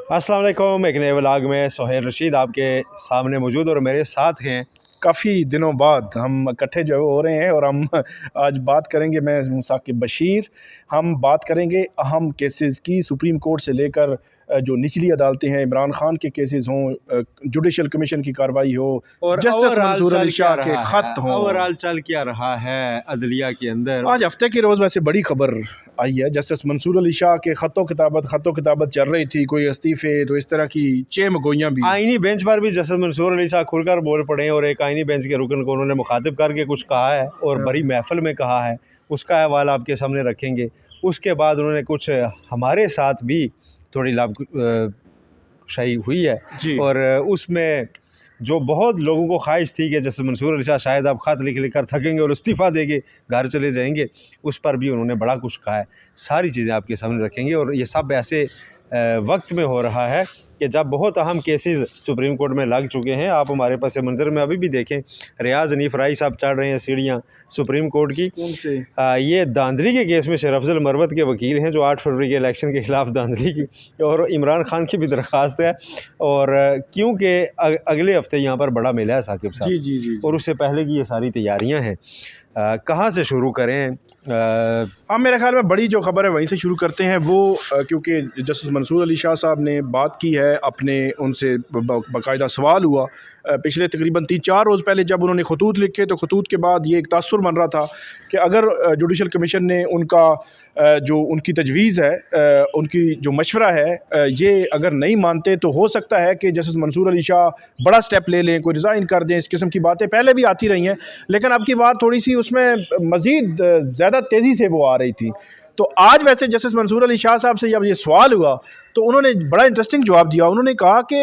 अस्सलाम वालेकुम। एक नए व्लॉग में सोहेल रशीद आपके सामने मौजूद और मेरे साथ हैं। काफ़ी दिनों बाद हम इकट्ठे जो है वो हो रहे हैं और हम आज बात करेंगे, मैं हूं साकिब बशीर। हम बात करेंगे अहम केसेस की, सुप्रीम कोर्ट से लेकर जो निचली अदालतें हैं, इमरान खान के केसेस हों, जुडिशल कमीशन की कार्रवाई हो, और जस्टिस ओवरऑल मंसूर अली चल क्या शाह के रहा है, ख़त हों। ओवरऑल चल क्या रहा है अदलिया के अंदर। आज हफ्ते के रोज़ वैसे बड़ी खबर आई है, जस्टिस मंसूर अली शाह के ख़तों किताबत चल रही थी, कोई इस्तीफ़े, तो इस तरह की चेमगोइयाँ भी। आईनी बेंच पर भी जस्टिस मंसूर अली शाह खुलकर बोल पड़े हैं और एक आईनी बेंच के रुकन को उन्होंने मुखातिब करके कुछ कहा है और बड़ी महफिल में कहा है, उसका अहवाल आपके सामने रखेंगे। उसके बाद उन्होंने कुछ हमारे साथ भी थोड़ी लाभशाही हुई है और उसमें जो बहुत लोगों को ख्वाहिश थी कि जैसे मंसूर अली शाह शायद आप ख़त लिख कर थकेंगे और इस्तीफ़ा देके घर चले जाएंगे, उस पर भी उन्होंने बड़ा कुछ कहा है। सारी चीज़ें आपके सामने रखेंगे और ये सब ऐसे वक्त में हो रहा है कि जब बहुत अहम केसेस सुप्रीम कोर्ट में लग चुके हैं। आप हमारे पास मंजर में अभी भी देखें, रियाज हनीफ राई साहब चढ़ रहे हैं सीढ़ियाँ सुप्रीम कोर्ट की। उनसे ये धांधली के केस में शरफ अफजल मरवत के वकील हैं, जो 8 फरवरी के इलेक्शन के ख़िलाफ़ धांधली की और इमरान खान की भी दरख्वास्त है। और क्योंकि अगले हफ्ते यहाँ पर बड़ा मेला है साकिब साहब, जी। और उससे पहले की ये सारी तैयारियाँ हैं। कहाँ से शुरू करें? हाँ, मेरे ख्याल में बड़ी जो खबर है वहीं से शुरू करते हैं। वो क्योंकि जस्टिस मंसूर अली शाह साहब ने बात की है, अपने उनसे बाकायदा सवाल हुआ पिछले तकरीबन 3-4 रोज़ पहले जब उन्होंने खतूत लिखे, तो खतूत के बाद ये एक तासुर बन रहा था कि अगर जुडिशल कमीशन ने उनका जो उनकी तजवीज़ है, उनकी जो मशवरा है, ये अगर नहीं मानते तो हो सकता है कि जस्टिस मंसूर अली शाह बड़ा स्टेप ले लें, कोई रिज़ाइन कर दें। इस किस्म की बातें पहले भी आती रही हैं, लेकिन अब की बार थोड़ी सी उसमें मज़ीद ज़्यादा तेज़ी से वो आ रही थी। तो आज वैसे जस्टिस मंसूर अली शाह साहब से जब ये सवाल हुआ तो उन्होंने बड़ा इंटरेस्टिंग जवाब दिया। उन्होंने कहा कि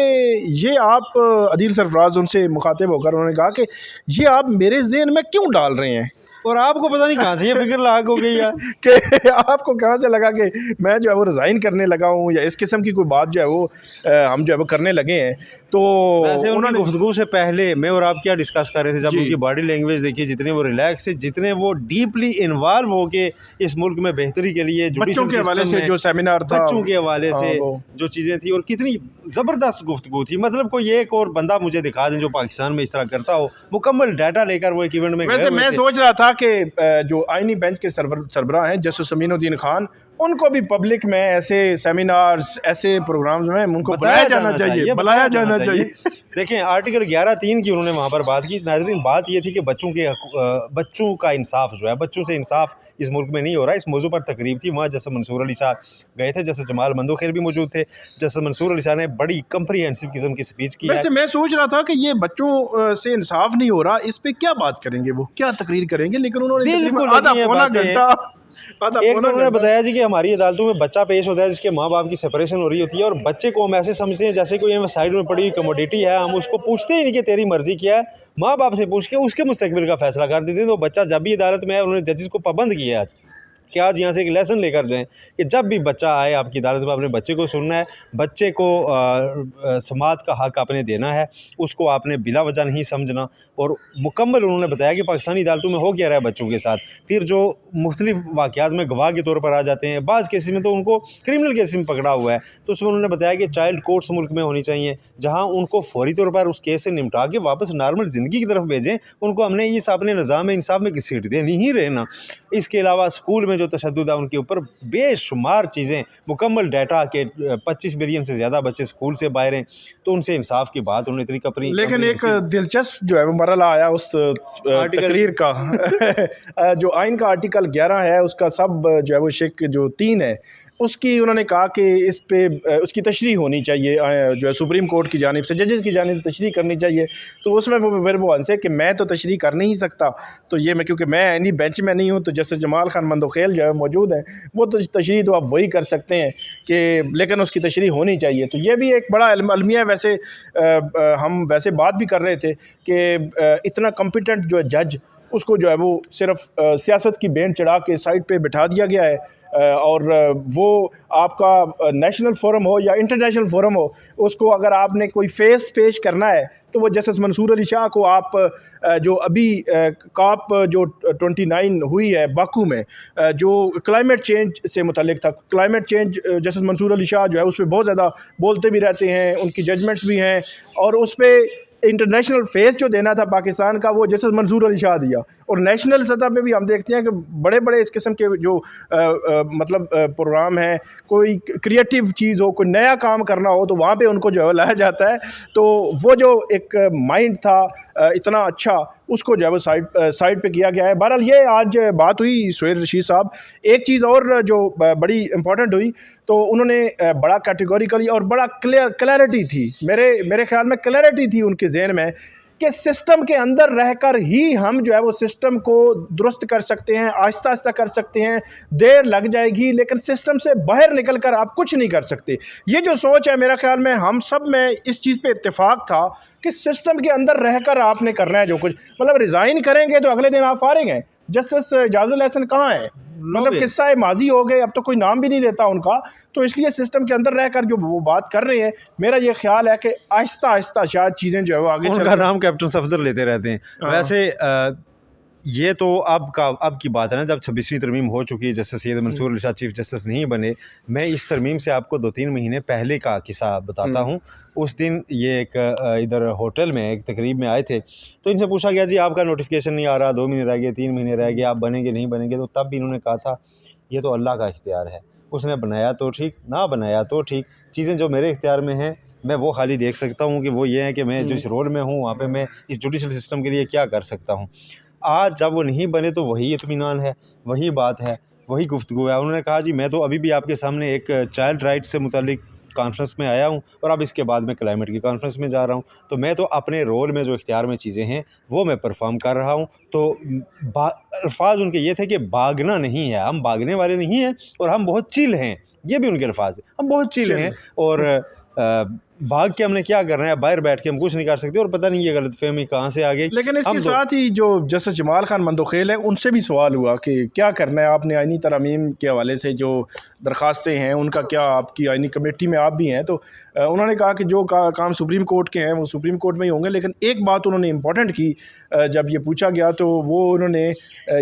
ये आप अदील सरफराज उनसे मुखातिब होकर उन्होंने कहा कि ये आप मेरे ज़हन में क्यों डाल रहे हैं, और आपको पता नहीं कहाँ से ये फिक्र लाग हो गई है कि आपको कहाँ से लगा कि मैं जो है वो रिज़ाइन करने लगा हूँ, या इस किस्म की कोई बात जो है वो हम जो है वो करने लगे हैं। तो वैसे उन्होंने गुफ्तगू से पहले मैं और आप क्या डिस्कस कर रहे थे, जब जी। उनकी बॉडी लैंग्वेज देखिए, जितने वो रिलैक्स है, जितने वो डीपली इन्वॉल्व हो के इस मुल्क में बेहतरी के लिए बच्चों के हवाले से जो सेमिनार था, बच्चों के हवाले से जो चीज़ें थी, और कितनी ज़बरदस्त गुफ्तगू थी। मतलब कोई एक और बंदा मुझे दिखा दें जो पाकिस्तान में इस तरह करता हो, मुकम्मल डाटा लेकर वो एक इवेंट में। वैसे मैं सोच रहा था कि जो आईनी बेंच के सरबराह हैं जस्टिस अमीनुद्दीन खान, उनको भी पब्लिक में ऐसे सेमिनार्स, ऐसे प्रोग्राम्स में उनको बुलाया जाना चाहिए। देखें, आर्टिकल 11(3) की उन्होंने वहाँ पर बात की। नाज़रीन, बात ये थी कि बच्चों का इंसाफ जो है, बच्चों से इंसाफ इस मुल्क में नहीं हो रहा। इस मौजू पर तकरीब थी, वहाँ जस्टिस मंसूर अली शाह गए थे, जस्टिस जमाल मंदोखेर भी मौजूद थे। जस्टिस मंसूर अली शाह ने बड़ी कंप्रीहेंसिव किस्म की स्पीच की। वैसे मैं सोच रहा था कि ये बच्चों से इंसाफ नहीं हो रहा, इस पे क्या बात करेंगे, वो क्या तकरीर करेंगे, लेकिन उन्होंने आधा पौना घंटा एक तो उन्होंने बताया जी कि हमारी अदालतों में बच्चा पेश होता है जिसके माँ बाप की सेपरेशन हो रही होती है, और बच्चे को हम ऐसे समझते हैं जैसे कोई हम साइड में पड़ी हुई कमोडिटी है, हम उसको पूछते ही नहीं कि तेरी मर्जी क्या है। माँ बाप से पूछ के उसके मुस्तकबिल का फैसला कर देते हैं। तो बच्चा जब भी अदालत में है, उन्होंने जजेस को पाबंद किया है कि आज यहाँ से एक लेसन लेकर जाएं कि जब भी बच्चा आए आपकी अदालत में, अपने बच्चे को सुनना है, बच्चे को समात का हक आपने देना है, उसको आपने बिला वजह नहीं समझना। और मुकम्मल उन्होंने बताया कि पाकिस्तानी अदालतों में हो क्या रहा है बच्चों के साथ। फिर जो मुख्तलिफ वाक़यात में गवाह के तौर पर आ जाते हैं, बाज़ केसेस में तो उनको क्रिमिनल केस में पकड़ा हुआ है, तो उसमें उन्होंने बताया कि चाइल्ड कोर्ट्स मुल्क में होनी चाहिए, जहाँ उनको फौरी तौर पर उस केस से निपटा के वापस नॉर्मल ज़िंदगी की तरफ भेजें। उनको हमने इस अपने निज़ाम इंसाफ में किसी सीट देनी ही रहना। इसके अलावा स्कूल में जो तशद्दुद है उनके ऊपर बेशुमार चीज़ें, मुकम्मल डाटा के 25 मिलियन से ज़्यादा बच्चे स्कूल से बाहर हैं, तो उनसे इंसाफ की बात उन्होंने इतनी कपरी। लेकिन एक दिलचस्प जो है वो मरला आया उस तकरीर का जो आइन का आर्टिकल 11 है, उसका सब जो है वो शेक जो 3 है, उसकी उन्होंने कहा कि इस पे उसकी तशरीह होनी चाहिए, जो है सुप्रीम कोर्ट की जानिब से, जजेस की जानिब से तशरीह करनी चाहिए। तो उसमें फिर वो आंसर कि मैं तो तशरीह कर नहीं सकता, तो ये मैं क्योंकि मैं एनी बेंच में नहीं हूँ, तो जैसे जमाल खान मंदोखेल जो है मौजूद है, वो तो तशरीह तो आप वही कर सकते हैं कि, लेकिन उसकी तशरीह होनी चाहिए। तो ये भी एक बड़ा अलमिया है। वैसे हम वैसे बात भी कर रहे थे कि इतना कम्पिटेंट जो है जज उसको जो है वो सिर्फ सियासत की बैंड चढ़ा के साइड पे बिठा दिया गया है। और वो आपका नेशनल फोरम हो या इंटरनेशनल फोरम हो, उसको अगर आपने कोई फेस पेश करना है तो वो जस्टिस मंसूर अली शाह को आप जो अभी कॉप जो 29 हुई है बाकू में, जो क्लाइमेट चेंज से मुतल्लिक था, climate change justice Mansoor Ali Shah जो है उस पर बहुत ज़्यादा बोलते भी रहते हैं, उनकी जजमेंट्स भी हैं, और उस पर इंटरनेशनल फेस जो देना था पाकिस्तान का वो जस्टिस मंसूर अली शाह दिया। और नेशनल सतह पे भी हम देखते हैं कि बड़े बड़े इस किस्म के जो मतलब प्रोग्राम हैं, कोई क्रिएटिव चीज़ हो, कोई नया काम करना हो, तो वहाँ पे उनको जो है लाया जाता है। तो वो जो एक माइंड था इतना अच्छा, उसको जो है वो साइड पे किया गया है। बहरहाल ये आज बात हुई सुहेल रशीद साहब। एक चीज़ और जो बड़ी इंपॉर्टेंट हुई, तो उन्होंने बड़ा कैटेगोरिकली और बड़ा क्लैरिटी थी, मेरे ख्याल में क्लैरिटी थी उनके जहन में कि सिस्टम के अंदर रहकर ही हम जो है वो सिस्टम को दुरुस्त कर सकते हैं, आहिस्ता आहिस्ता कर सकते हैं, देर लग जाएगी लेकिन सिस्टम से बाहर निकल कर आप कुछ नहीं कर सकते। ये जो सोच है, मेरा ख्याल में हम सब में इस चीज़ पे इत्तेफाक था कि सिस्टम के अंदर रहकर आपने करना है जो कुछ, मतलब रिज़ाइन करेंगे तो अगले दिन आप फारिग हैं। जस्टिस इजाज़ुल एहसन कहाँ है, मतलब किस्सा माजी हो गए, अब तो कोई नाम भी नहीं लेता उनका। तो इसलिए सिस्टम के अंदर रहकर जो वो बात कर रहे हैं, मेरा ये ख्याल है कि आहिस्ता आहिस्ता शायद चीज़ें जो है वो आगे उनका नाम कैप्टन सफदर लेते रहते हैं। वैसे ये तो अब की बात है ना, जब 26वीं तरमीम हो चुकी है, justice Syed Mansoor Ali Shah chief justice नहीं बने। मैं इस तरमीम से आपको 2-3 महीने पहले का किस्सा बताता हूँ। उस दिन ये एक इधर होटल में एक तकरीब में आए थे, तो इनसे पूछा गया जी आपका नोटिफिकेशन नहीं आ रहा, 2 महीने रह गए, 3 महीने रह गए, आप बनेंगे नहीं बनेंगे? तो तब भी इन्होंने कहा था ये तो अल्लाह का इख्तियार है, उसने बनाया तो ठीक, ना बनाया तो ठीक, चीज़ें जो मेरे इख्तियार में हैं मैं वो खाली देख सकता हूँ कि वो ये है कि मैं जिस रोल में हूँ वहाँ पे मैं इस जुडिशल सिस्टम के लिए क्या कर सकता हूँ। आज जब वो नहीं बने तो वही इत्मीनान है, वही बात है, वही गुफ्तगू है। उन्होंने कहा जी मैं तो अभी भी आपके सामने एक चाइल्ड राइट्स से मुतालिक कॉन्फ्रेंस में आया हूँ और अब इसके बाद मैं क्लाइमेट की कॉन्फ्रेंस में जा रहा हूँ, तो मैं तो अपने रोल में जो इख्तियार में चीज़ें हैं वो मैं परफॉर्म कर रहा हूँ। तो अल्फाज उनके ये थे कि भागना नहीं है, हम भागने वाले नहीं हैं और हम बहुत चिल हैं, ये भी उनके अल्फाज हैं, हम बहुत चिल हैं और भाग के हमने क्या करना है, बाहर बैठ के हम कुछ नहीं कर सकते। और पता नहीं ये गलतफहमी कहाँ से आ गई। लेकिन इसके साथ ही जो जस्टिस जमाल खान मंदोखेल है, उनसे भी सवाल हुआ कि क्या करना है आपने आईनी तरमीम के हवाले से, जो दरख्वास्तें हैं उनका क्या, आपकी आईनी कमेटी में आप भी हैं, तो उन्होंने कहा कि जो काम सुप्रीम कोर्ट के हैं वो सुप्रीम कोर्ट में ही होंगे। लेकिन एक बात उन्होंने इम्पोर्टेंट की, जब ये पूछा गया तो वो उन्होंने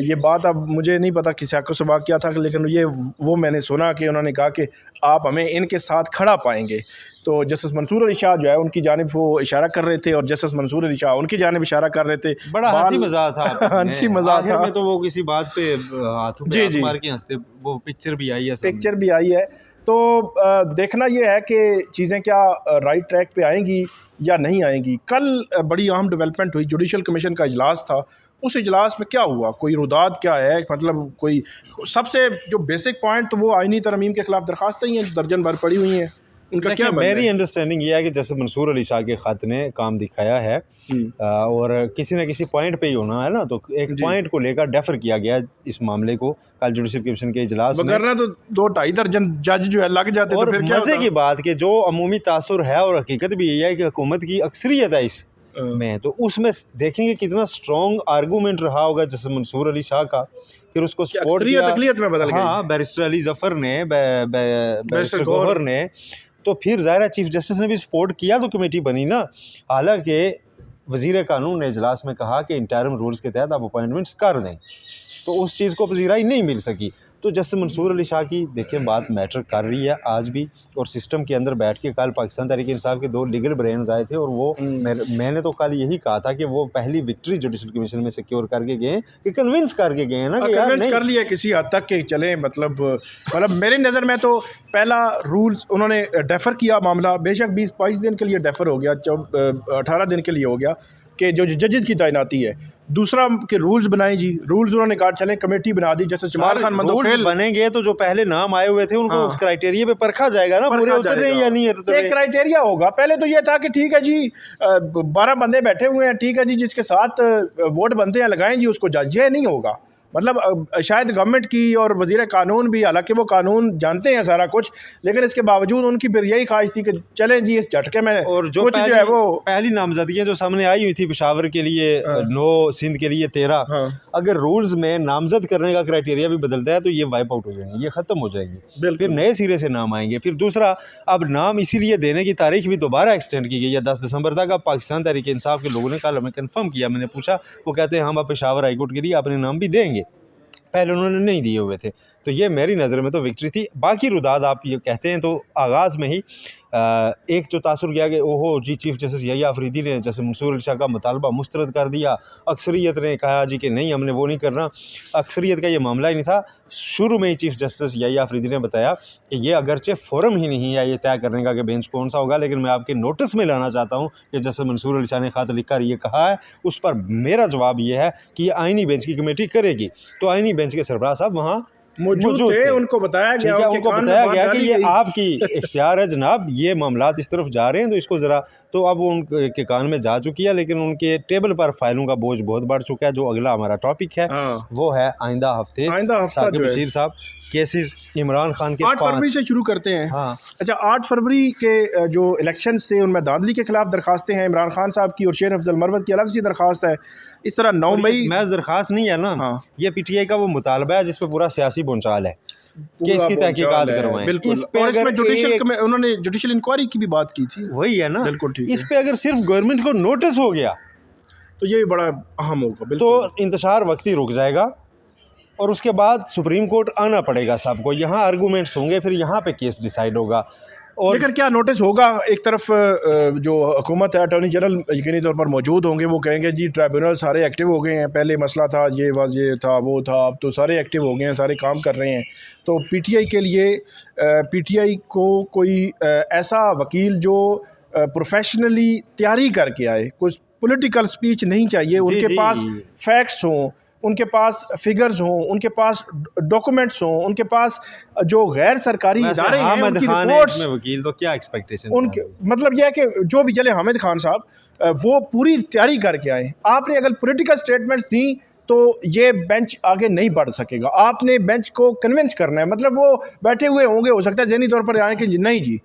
ये बात, अब मुझे नहीं पता किसी को से किया था, लेकिन ये वो मैंने सुना कि उन्होंने कहा कि आप हमें इनके साथ खड़ा पाएंगे। तो जस्टिस मंसूर अली शाह जो है उनकी जानिब वो इशारा कर रहे थे और जस्टिस मंसूर अली शाह उनकी जानिब इशारा कर रहे थे। बड़ा हंसी मजाक था, हंसी मजाक था। में तो वो किसी बात पे हाथों पे हाथ मार के हंसते, वो पिक्चर भी आई है, पिक्चर भी आई है। तो देखना ये है कि चीज़ें क्या राइट ट्रैक पे आएंगी या नहीं आएंगी। कल बड़ी अहम डेवलपमेंट हुई, जुडिशल कमीशन का इजलास था, उस इजलास में क्या हुआ, कोई रुदाद क्या है, मतलब कोई सबसे जो बेसिक पॉइंट, तो वो आईनी तरमीम के खिलाफ दरख्वास्तें ही हैं, दर्जन भर पड़ी हुई हैं। उनका क्या मेरी अंडरस्टैंडिंग ये है कि जैसे मंसूर अली शाह के ख़त ने काम दिखाया है और किसी न किसी पॉइंट पे ही होना है ना, तो एक पॉइंट को लेकर डेफर किया गया इस मामले को कल जुडिशल कमीशन के इजलास में। करना तो 2-2.5 दर्जन जज जो है लग जाते, और तो फिर क्या मज़े की बात कि जो अमूमी तासुर है और हकीकत भी यही है कि हुकूमत की अक्सरियत है इस में, तो उसमें देखेंगे कितना स्ट्रॉन्ग आर्गूमेंट रहा होगा जैसे मंसूर अली शाह का, फिर उसको सपोर्ट किया। में बदल गई। हाँ, बैरिस्टर अली जफ़र ने, बैरिस्टर गौहर ने, तो फिर ज़ाहिर चीफ जस्टिस ने भी सपोर्ट किया तो कमेटी बनी ना। हालांकि वज़ीर कानून ने इजलास में कहा कि इंटरिम रूल्स के तहत आप अपॉइंटमेंट्स कर दें, तो उस चीज़ को पजीराई नहीं मिल सकी। तो जस्टिस मंसूर अली शाह की देखिए बात मैटर कर रही है आज भी, और सिस्टम के अंदर बैठ के कल पाकिस्तान तहरीक इंसाफ के 2 लीगल ब्रेन्स आए थे और वो मैंने तो कल यही कहा था कि वो पहली विक्ट्री जुडिशल कमीशन में सिक्योर करके गए कि कन्विंस करके गए ना, कि यार कन्विंस कर लिया किसी हद तक के चले। मतलब मेरी नज़र में तो पहला रूल्स उन्होंने डेफर किया मामला, बेशक 20-22 दिन के लिए डेफर हो गया, 18 दिन के लिए हो गया कि जो जजेस की तैनाती है। दूसरा के रूल्स बनाए जी, रूल्स उन्होंने कहा चलें कमेटी बना दी, जैसे जमाल खान मंदोखेल बनेंगे तो जो पहले नाम आए हुए थे उनको उस क्राइटेरिया पे परखा जाएगा ना, पूरे उतर रहे हैं या नहीं उतर रहे। एक क्राइटेरिया होगा। पहले तो ये था कि ठीक है जी 12 बंदे बैठे हुए हैं, ठीक है जी जिसके साथ वोट बनते हैं लगाएं जी उसको जज, ये नहीं होगा। मतलब शायद गवर्नमेंट की और वज़ीर कानून भी, हालांकि वो कानून जानते हैं सारा कुछ, लेकिन इसके बावजूद उनकी फिर यही ख्वाहिश थी कि चलें जी इस झटके में और जो कुछ जो है वो पहली नामजदगियाँ जो सामने आई हुई थी पेशावर के लिए 9, सिंध के लिए 13, हाँ अगर रूल्स में नामजद करने का क्राइटेरिया भी बदलता है तो ये वाइप आउट हो जाएंगे, ये ख़त्म हो जाएंगी, फिर नए सिरे से नाम आएंगे। फिर दूसरा, अब नाम इसीलिए देने की तारीख भी दोबारा एक्सटेंड की गई है 10 दिसंबर तक। अब पाकिस्तान तहरीक इंसाफ के लोगों ने कल हमें कंफर्म किया, मैंने पूछा, वो कहते हैं हम अब पेशावर हाईकोर्ट के लिए अपने नाम भी देंगे, पहले उन्होंने नहीं दिए हुए थे। तो ये मेरी नज़र में तो विक्ट्री थी। बाकी रुदाद आप ये कहते हैं तो आगाज़ में ही एक जो तासुर गया कि ओहो जी चीफ जस्टिस यहिया अफरीदी ने जैसे मंसूर अली शाह का मुतालबा मुस्तरद कर दिया, अक्सरियत ने कहा जी कि नहीं हमने वो नहीं करना। अक्सरियत का ये मामला ही नहीं था, शुरू में ही चीफ जस्टिस यहिया अफरीदी ने बताया कि ये अगरचे फोरम ही नहीं है ये तय करने का कि बेंच कौन सा होगा, लेकिन मैं आपके नोटिस में लाना चाहता हूँ कि जैसे मंसूर अली शाह ने ख़त लिखकर ये कहा है, उस पर मेरा जवाब ये है कि ये आइनी बेंच की कमेटी करेगी। तो आइनी बेंच के सरबराह साहब वहाँ मौजूद थे, उनको बताया गया, उनको बताया गया कि ये आपकी इख्तियार है जनाब, ये मामलात इस तरफ जा रहे हैं तो इसको ज़रा, तो अब उनके कान में जा चुकी है, लेकिन उनके टेबल पर फाइलों का बोझ बहुत बढ़ चुका है। जो अगला हमारा टॉपिक है वो है आइंदा हफ्ते साकिब बशीर साहब केसेस इमरान खान के 8 फरवरी से शुरू करते हैं। हाँ अच्छा, 8 फरवरी के जो इलेक्शंस थे उनमें धांधली के खिलाफ दरखास्तें हैं इमरान खान साहब की, और शेर अफजल मरवत की अलग सी दरखास्त है। इस तरह 9 मई महज दरखास्त नहीं है ना, हाँ। ये पीटीआई का वो मुतालबा है जिस पे पूरा सियासी बोंचाल है कि इसकी तहकीकात करवाएं। इस पे अगर उन्होंने जुडिशल इंक्वायरी की भी बात की थी, वही है ना, बिल्कुल ठीक। इस पे अगर सिर्फ गवर्नमेंट को नोटिस हो गया तो ये भी बड़ा अहम होगा, तो इंतशार वक्ती रुक जाएगा और उसके बाद सुप्रीम कोर्ट आना पड़ेगा सबको, यहाँ आर्गूमेंट्स होंगे, फिर यहाँ पे केस डिसाइड होगा। और लेकिन क्या नोटिस होगा, एक तरफ जो हुकूमत है, अटॉर्नी जनरल यकीनी तौर पर मौजूद होंगे, वो कहेंगे जी ट्राइब्यूनल सारे एक्टिव हो गए हैं, पहले मसला था ये था वो था, अब तो सारे एक्टिव हो गए हैं, सारे काम कर रहे हैं। तो पीटीआई के लिए पीटीआई को कोई ऐसा वकील जो प्रोफेशनली तैयारी करके आए, कुछ पॉलिटिकल स्पीच नहीं चाहिए, उनके पास फैक्ट्स हों, उनके पास फिगर्स हों, उनके पास डॉक्यूमेंट्स हों, उनके पास जो गैर सरकारी इदारे हैं उनकी रिपोर्ट्स में वकील, तो क्या एक्सपेक्टेशन उनके, मतलब यह है कि जो भी चले हामिद खान साहब वो पूरी तैयारी करके आए। आपने अगर पॉलिटिकल स्टेटमेंट्स दी तो ये बेंच आगे नहीं बढ़ सकेगा, आपने बेंच को कन्विंस करना है। मतलब वो बैठे हुए होंगे, हो सकता है ज़हनी तौर पर आए कि नहीं जी,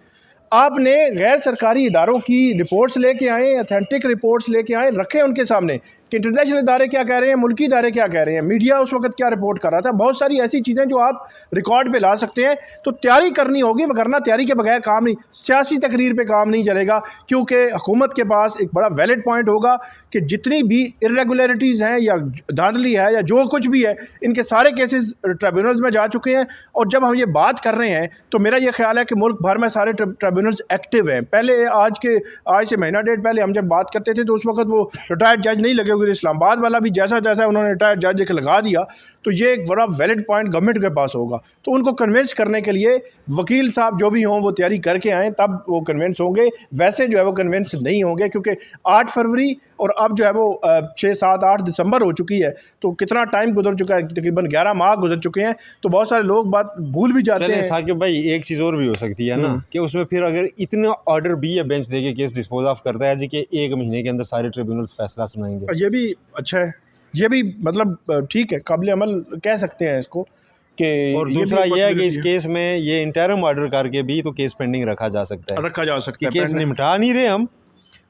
आपने गैर सरकारी इदारों की रिपोर्ट्स लेके आए, अथेंटिक रिपोर्ट्स लेके आए, रखे उनके सामने कि इंटरनेशनल इदारे क्या कह रहे हैं, मुल्की इदारे क्या कह रहे हैं, मीडिया उस वक्त क्या रिपोर्ट कर रहा था। बहुत सारी ऐसी चीज़ें जो आप रिकॉर्ड पे ला सकते हैं। तो तैयारी करनी होगी, वरना तैयारी के बगैर काम नहीं, सियासी तकरीर पे काम नहीं चलेगा। क्योंकि हुकूमत के पास एक बड़ा वैलिड पॉइंट होगा कि जितनी भी इरेगुलरिटीज़ हैं या धांधली है या जो कुछ भी है, इनके सारे केसेस ट्रिब्यूनल्स में जा चुके हैं। और जब हम ये बात कर रहे हैं तो मेरा ये ख्याल है कि मुल्क भर में सारे ट्रिब्यूनल्स एक्टिव हैं। पहले आज से महीना डेढ़ पहले हम जब बात करते थे तो उस वक्त वो रिटायर्ड जज नहीं लगे, इस्लामाबाद वाला भी जैसा उन्होंने रिटायर्ड जज एक लगा दिया। तो ये एक बड़ा वैलिड पॉइंट गवर्नमेंट के पास होगा। तो उनको कन्विंस करने के लिए वकील साहब जो भी हों वो तैयारी करके आएँ, तब वो कन्विंस होंगे। वैसे जो है वो कन्विंस नहीं होंगे, क्योंकि 8 फरवरी और अब जो है वो 6, 7, 8 दिसंबर हो चुकी है। तो कितना टाइम गुजर चुका है, तकरीबन 11 माह गुजर चुके हैं। तो बहुत सारे लोग बात भूल भी जाते हैं। साकिब भाई, एक चीज़ और भी हो सकती है ना कि उसमें फिर अगर इतना ऑर्डर भी है बेंच देके केस डिस्पोज ऑफ करता है जी कि 1 महीने के अंदर सारे ट्रिब्यूनल्स फैसला सुनाएंगे, ये भी अच्छा है, ये भी मतलब ठीक है, काबिल अमल कह सकते हैं इसको। और दूसरा ये है कि इस केस में ये इंटरम ऑर्डर करके भी तो केस पेंडिंग रखा जा सकता है, केस निपटा नहीं रहे हम,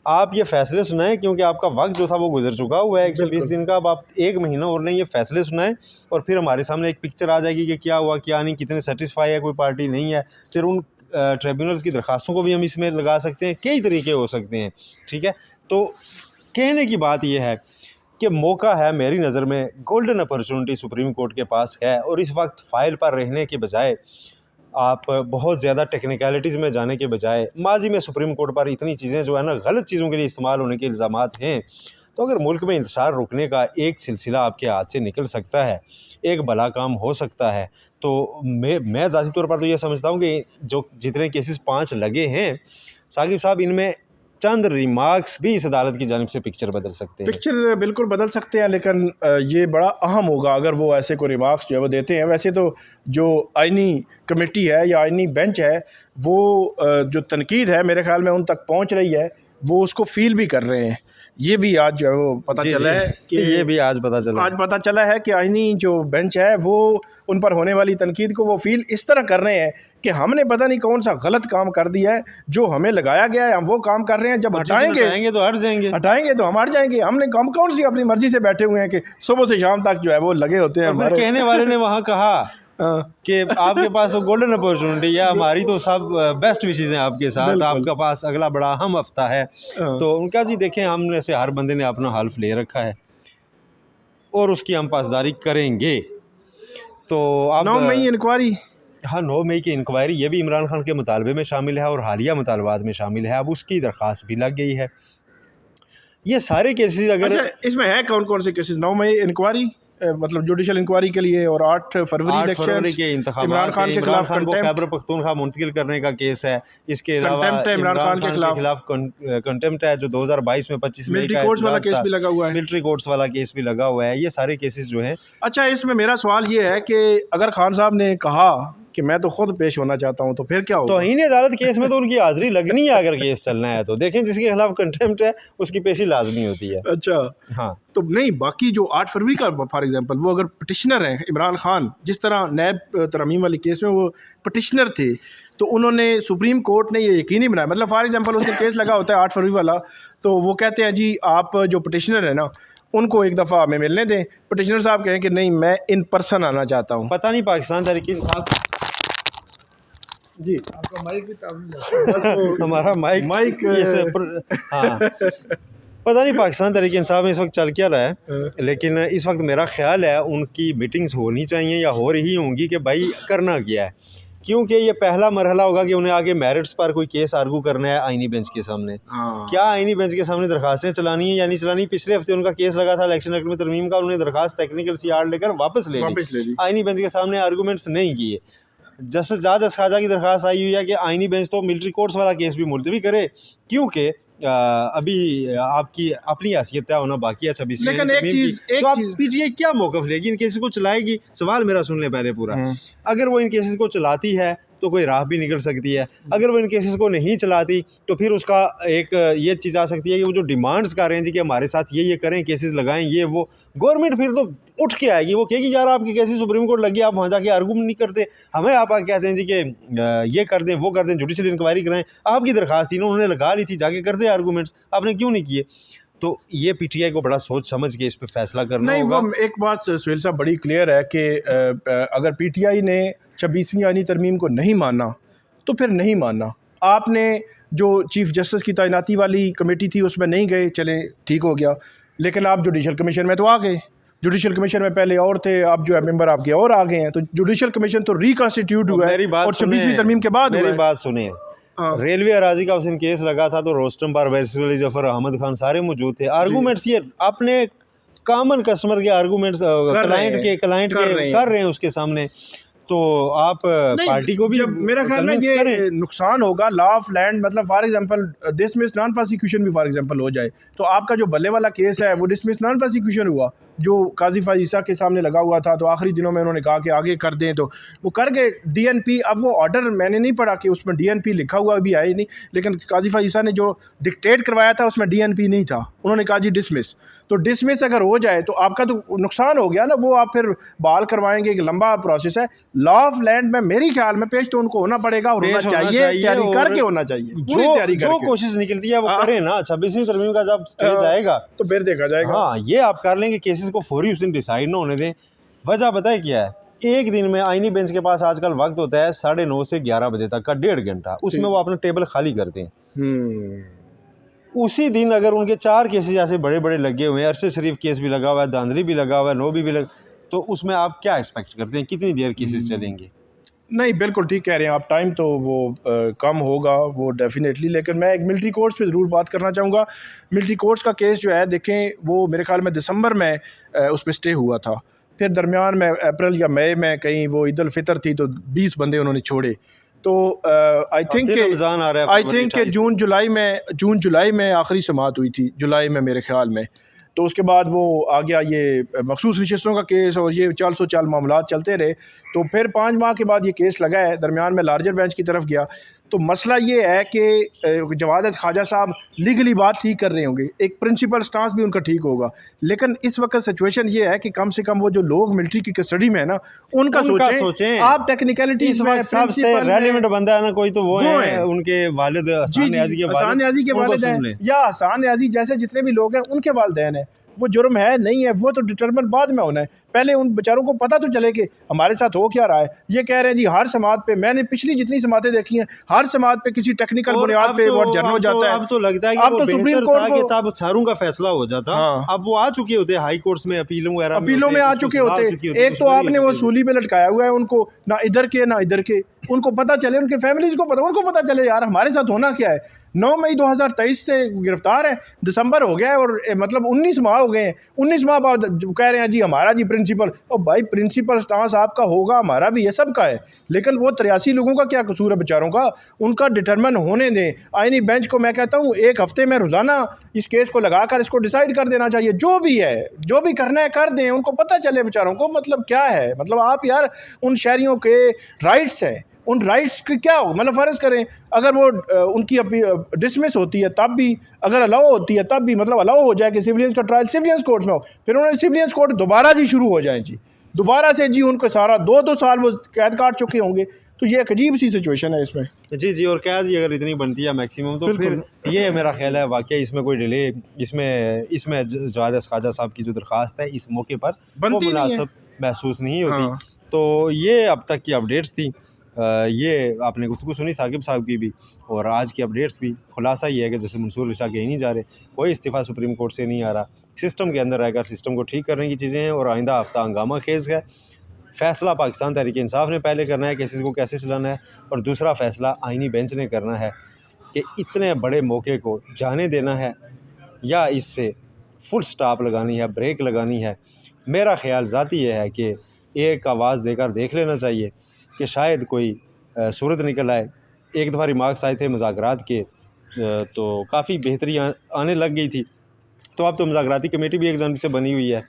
आप ये फैसले सुनाएं, क्योंकि आपका वक्त जो था वो गुजर चुका हुआ है 120 दिन का। अब आप 1 महीना और नहीं, ये फैसले सुनाएं और फिर हमारे सामने एक पिक्चर आ जाएगी कि क्या हुआ क्या नहीं, कितने सेटिस्फाई है कोई पार्टी नहीं है। फिर उन ट्रिब्यूनल्स की दरखास्तों को भी हम इसमें लगा सकते हैं, कई तरीके हो सकते हैं। ठीक है, तो कहने की बात यह है कि मौका है, मेरी नज़र में गोल्डन अपॉर्चुनिटी सुप्रीम कोर्ट के पास है। और इस वक्त फ़ाइल पर रहने के बजाय, आप बहुत ज़्यादा टेक्निकलिटीज़ में जाने के बजाय, माजी में सुप्रीम कोर्ट पर इतनी चीज़ें जो है ना गलत चीज़ों के लिए इस्तेमाल होने के इल्ज़ामात हैं, तो अगर मुल्क में इंतशार रुकने का एक सिलसिला आपके हाथ से निकल सकता है, एक भला काम हो सकता है, तो मैं ज़ाती तौर पर तो ये समझता हूँ कि जो जितने केसेस 5 लगे हैं साकिब साहब, इनमें चंद रिमार्क्स भी इस अदालत की जानिब से पिक्चर बदल सकते हैं। पिक्चर बिल्कुल बदल सकते हैं, लेकिन ये बड़ा अहम होगा अगर वो ऐसे कोई रिमार्क्स जो है वो देते हैं। वैसे तो जो आइनी कमेटी है या आइनी बेंच है, वो जो तनकीद है मेरे ख्याल में उन तक पहुंच रही है। वो उसको फील भी कर रहे हैं। ये भी आज जो है वो पता जी, चला जी। है कि ये भी आज पता चला। आज पता चला है कि आईनी जो बेंच है वो उन पर होने वाली तनकीद को वो फील इस तरह कर रहे हैं कि हमने पता नहीं कौन सा गलत काम कर दिया है, जो हमें लगाया गया है हम वो काम कर रहे हैं, जब हटाएंगे तो हट जाएंगे। हटाएंगे तो हम हट जाएंगे। हम कौन सी अपनी मर्जी से बैठे हुए हैं कि सुबह से शाम तक जो है वो लगे होते हैं और फिर हमारे। कहने वाले ने वहाँ कहा हाँ, कि आपके पास तो गोल्डन अपॉर्चुनिटी है, हमारी तो सब बेस्ट विशेज़ हैं आपके साथ, बिल्कुल। आपके पास अगला बड़ा अहम हफ्ता है। हाँ। तो उनका जी देखें, हम में से हर बंदे ने अपना हल्फ ले रखा है और उसकी हम पासदारी करेंगे। तो अब 9 मई इंक्वायरी, हाँ, 9 मई की इंक्वायरी ये भी इमरान खान के मुतालबे में शामिल है और हालिया मुतालबात में शामिल है। अब उसकी दरख्वास्त भी लग गई है। ये सारे केसेस अगर अच्छा इसमें है कौन कौन से केसेस? 9 मई इंक्वायरी मतलब जुडिशल इंक्वायरी के लिए, और 8 फरवरी 8 इलेक्शन, फरवरी के इंतखाबात इमरान खान के खिलाफ को कंटेम्प्ट, खैबर पख्तूनख्वा मुंतकिल करने का केस है। इसके अलावा कंटेम्प्ट है इमरान खान के खिलाफ, कंटेम्प्ट है जो 2022 में 25 मई मिलिट्री का कोर्ट्स वाला एहतजाज केस था। भी लगा हुआ है। मिलिट्री कोर्ट्स वाला केस भी लगा हुआ है। ये सारे केसेस जो हैं, अच्छा इसमें मेरा सवाल ये है कि अगर खान साहब ने कहा कि मैं तो खुद पेश होना चाहता हूँ तो फिर क्या होगा? तौहीन अदालत केस में तो उनकी हाजिरी लगनी है अगर केस चलना है तो। देखें, जिसके खिलाफ कंटेम्प्ट है उसकी पेशी लाजमी होती है। अच्छा हाँ, तो नहीं, बाकी जो 8 फरवरी का फॉर एग्जांपल, वो अगर पटिशनर हैं इमरान खान, जिस तरह नैब तरमीम वाले केस में वो पटिशनर थे, तो उन्होंने सुप्रीम कोर्ट ने ये यकीनी बनाया, मतलब फॉर एग्जांपल उसने केस लगा होता है 8 फरवरी वाला, तो वो कहते हैं जी आप जो पटिशनर है ना उनको एक दफ़ा हमें मिलने दें। पटिशनर साहब कहें कि नहीं मैं इन पर्सन आना चाहता हूँ। पता नहीं पाकिस्तान तहरीक इंसाफ जी आपका माइक भी ताबील हमारा माइक हाँ, पता नहीं पाकिस्तान तहरीक इंसाफ में इस वक्त चल क्या रहा है, लेकिन इस वक्त मेरा ख्याल है उनकी मीटिंग्स होनी चाहिए या हो रही होंगी कि भाई करना क्या है, क्योंकि ये पहला मरहला होगा कि उन्हें आगे मेरिट्स पर कोई केस आर्गू करना है आईनी बेंच के सामने। क्या आईनी बेंच के सामने दरखास्तें चलानी है या नहीं चलानी? पिछले हफ्ते उनका केस लगा था इलेक्शन एक्ट में तरमीम का, उन्होंने दरखास्त टेक्निकल सीआर लेकर वापस ले ली। आईनी बेंच के सामने आर्गूमेंट्स नहीं किए। जस्टिस जादस खाजा की दरखास्त आई हुई है कि आईनी बेंच तो मिलिट्री कोर्ट्स वाला केस भी मुलतवी करे, क्योंकि अभी आपकी अपनी हैसियत तय होना बाकी है 26 में। लेकिन एक चीज़ तो आप पीटीआई क्या मौक़िफ़ लेगी? इन केसेस को चलाएगी? सवाल मेरा सुन ले पहले पूरा। अगर वो इन केसेस को चलाती है तो कोई राह भी निकल सकती है। अगर वो इन केसेस को नहीं चलाती तो फिर उसका एक ये चीज़ आ सकती है कि वो जो डिमांड्स कर रहे हैं जी कि हमारे साथ ये करें, केसेस लगाएं, ये वो, गवर्नमेंट फिर तो उठ के आएगी। वो कहेगी यार आपके केसेस सुप्रीम कोर्ट लगी, आप वहाँ जाके आर्गूमेंट नहीं करते, हमें आप कहते हैं जी कि ये कर दें, वो कर दें, जुडिशल इंक्वायरी कराएं। आपकी दरखास्त थी ना, उन्होंने लगा ली थी, जाके कर दें आर्गूमेंट्स, आपने क्यों नहीं किए? तो ये पीटीआई को बड़ा सोच समझ के इस पे फैसला करना नहीं होगा। वो एक बात सुहेल साहब बड़ी क्लियर है कि अगर पीटीआई ने 26वीं आईनी तरमीम को नहीं माना तो फिर नहीं माना। आपने जो चीफ जस्टिस की तैनाती वाली कमेटी थी उसमें नहीं गए, चले ठीक हो गया, लेकिन आप जुडिशल कमीशन में तो आ गए। जुडिशल कमीशन में पहले और थे, आप जो है मेंबर आपके और आ गए हैं, तो जुडिशल कमीशन तो रिकॉन्स्टिट्यूट हुआ है और 26वीं तरमीम के बाद मेरी बात सुनिए। रेलवे अराजी का उस दिन केस लगा था तो रोस्टम पारवेज़ अली जफर, अहमद खान सारे मौजूद थे। आर्गूमेंट्स ये अपने कॉमन कस्टमर के आर्गूमेंट्स क्लाइंट के कर रहे हैं उसके सामने, तो आप पार्टी को भी जब मेरा ख्याल में ये नुकसान होगा लॉ ऑफ लैंड, मतलब for example dismiss non prosecution भी फॉर एग्जांपल हो जाए तो आपका जो बल्ले वाला केस है वो डिसमिस नॉन प्रोसिक्यूशन हुआ जो काजी फाइसा के सामने लगा हुआ था, तो आखिरी दिनों में उन्होंने कहा कि आगे कर दें, तो वो कर गए डीएनपी। अब वो ऑर्डर मैंने नहीं पढ़ा कि उसमें डीएनपी लिखा हुआ भी है नहीं, लेकिन काजी फाइसा ने जो डिक्टेट करवाया था उसमें डीएनपी नहीं था, उन्होंने कहा जी डिसमिस। तो डिसमिस अगर हो जाए तो आपका तो नुकसान हो गया ना, वो आप फिर बहाल करवाएंगे, एक लंबा प्रोसेस है। लॉ ऑफ लैंड में मेरे ख्याल में पेश तो उनको होना पड़ेगा और होना चाहिए, तैयारी करके होना चाहिए, पूरी तैयारी करके। जो कोशिश निकलती है वो करें ना। 26वीं तरमीम का जब स्टेज आएगा तो फिर देखा जाएगा। हाँ, ये आप कर लेंगे, केसेस को फौरी उस दिन डिसाइड ना होने दें। वजह पता है क्या है? एक दिन में आईनी बेंच के पास आजकल वक्त होता है 9:30 से 11 बजे तक का 1.5 घंटा, उसमें वो अपना टेबल खाली करते हैं। उसी दिन अगर उनके 4 केसेस ऐसे बड़े बड़े लगे हुए हैं, अरशद शरीफ केस भी लगा हुआ है, धांधली भी लगा हुआ है, नोबी भी लगा, तो उसमें आप क्या एक्सपेक्ट करते हैं कितनी देर केसेस चलेंगे? नहीं बिल्कुल ठीक कह रहे हैं आप, टाइम तो वो कम होगा वो डेफिनेटली, लेकिन मैं एक मिलिट्री कोर्ट्स पे ज़रूर बात करना चाहूँगा। मिलिट्री कोर्ट्स का केस जो है देखें, वो मेरे ख्याल में दिसंबर में उस पर स्टे हुआ था, फिर दरमियान में अप्रैल या मई में कहीं वो ईद उल फितर थी तो 20 बंदे उन्होंने छोड़े, तो आई थिंक कि जून जुलाई में आखिरी समाअत हुई थी, जुलाई में मेरे ख्याल में। तो उसके बाद वो आ गया ये मखसूस नशस्तों का केस और ये 400 मामलात चलते रहे, तो फिर 5 माह के बाद ये केस लगा है, दरमियान में लार्जर बेंच की तरफ गया। तो मसला ये है कि जवाद ख्वाजा साहब लीगली बात ठीक कर रहे होंगे, एक प्रिंसिपल स्टांस भी उनका ठीक होगा, लेकिन इस वक्त सिचुएशन ये है कि कम से कम वो जो लोग मिलिट्री की कस्टडी में है ना, उनका सोचें। आप टेक्निकलिटी इस वक्त सबसे रेलिवेंट बंदा है ना कोई, तो वो है उनके वालिद हसन न्याज़ी के वालिद हैं, या हसन न्याज़ी जैसे जितने भी लोग हैं उनके वालिदैन हैं। वो जुर्म है नहीं है वो तो डिटरमिन बाद में होना है, पहले उन बेचारों को पता तो चले कि हमारे साथ हो क्या रहा है। ये कह रहे हैं जी हर समात पे, मैंने पिछली जितनी समातें देखी हैं हर समात पे किसी टेक्निकल बुनियाद पे वो जर्न हो जाता है। अब तो लगता है कि अब तो सुप्रीम कोर्ट को तब सारों का फैसला हो जाता। हाँ। अब वो आ चुके होते हाई कोर्ट्स में, अपीलों में आ चुके होते। एक तो आपने वो सूली पे लटकाया हुआ है उनको, ना इधर के ना इधर के, उनको पता चले, उनके फैमिलीज को पता, उनको पता चले यार हमारे साथ होना क्या है। 9 मई 2023 से गिरफ्तार है, दिसंबर हो गया है और मतलब 19 माह हो गए हैं। 19 माह बाद कह रहे हैं जी हमारा जी प्रिंसिपल, और भाई प्रिंसिपल स्टांस आपका होगा, हमारा भी ये सब का है, लेकिन वो 83 लोगों का क्या कसूर है बेचारों का, उनका डिटरमिन होने दें। आईनी बेंच को मैं कहता हूँ 1 हफ्ते में रोज़ाना इस केस को लगाकर इसको डिसाइड कर देना चाहिए। जो भी है, जो भी करना है कर दें, उनको पता चले बेचारों को मतलब क्या है। मतलब आप यार उन शहरियों के राइट्स हैं, उन राइट्स की क्या हो, मतलब फ़र्ज़ करें अगर वो उनकी डिसमिस होती है तब भी, अगर अलाउ होती है तब भी, मतलब अलाउ हो जाए कि सिविलियंस का ट्रायल सिविलियंस कोर्ट में हो, फिर उन्होंने सिविलियंस कोर्ट दोबारा जी शुरू हो जाए जी, दोबारा से जी उनको सारा 2-2 साल वो कैद काट चुके होंगे। तो ये एक अजीब सी सिचुएशन है इसमें। जी और कैद ही अगर इतनी बनती है मैक्सिमम, तो फिर ये मेरा ख्याल है वाकई इसमें कोई डिले, इसमें जवाद ख्वाजा साहब की जो दरख्वास्त है इस मौके पर वो मुनासिब महसूस नहीं होती। हाँ। तो ये अब तक की अपडेट्स थी। ये आपने गुफ्तगू सुनी साकिब साहब की भी, और आज की अपडेट्स भी। खुलासा ये है कि जैसे मंसूर अली शाह कहीं नहीं जा रहे, कोई इस्तीफ़ा सुप्रीम कोर्ट से नहीं आ रहा, सिस्टम के अंदर रहकर सिस्टम को ठीक करने की चीज़ें हैं, और आइंदा हफ्ता हंगामा खेज़ है। फ़ैसला पाकिस्तान तहरीक इंसाफ ने पहले करना है केसेस को कैसे चलाना है, और दूसरा फ़ैसला आइनी बेंच ने करना है कि इतने बड़े मौके को जाने देना है या इससे फुल स्टॉप लगानी है, ब्रेक लगानी है। मेरा ख्याल ज़ाती ये है कि एक आवाज़ देकर देख लेना चाहिए कि शायद कोई सूरत निकल आए। एक दफ़ा रिमार्क्स आए थे मुज़ाकरात के, तो काफ़ी बेहतरी आने लग गई थी, तो अब तो मुज़ाकराती कमेटी भी एक जानब से बनी हुई है,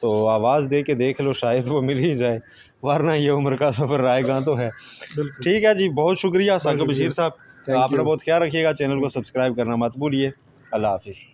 तो आवाज़ दे के देख लो, शायद वो मिल ही जाए, वरना ये उम्र का सफ़र रायगा तो है। ठीक है जी, बहुत शुक्रिया साकिब बशीर साहब, आपने बहुत ख्याल रखिएगा, चैनल को सब्सक्राइब करना मत भूलिए। अल्लाह हाफिज़।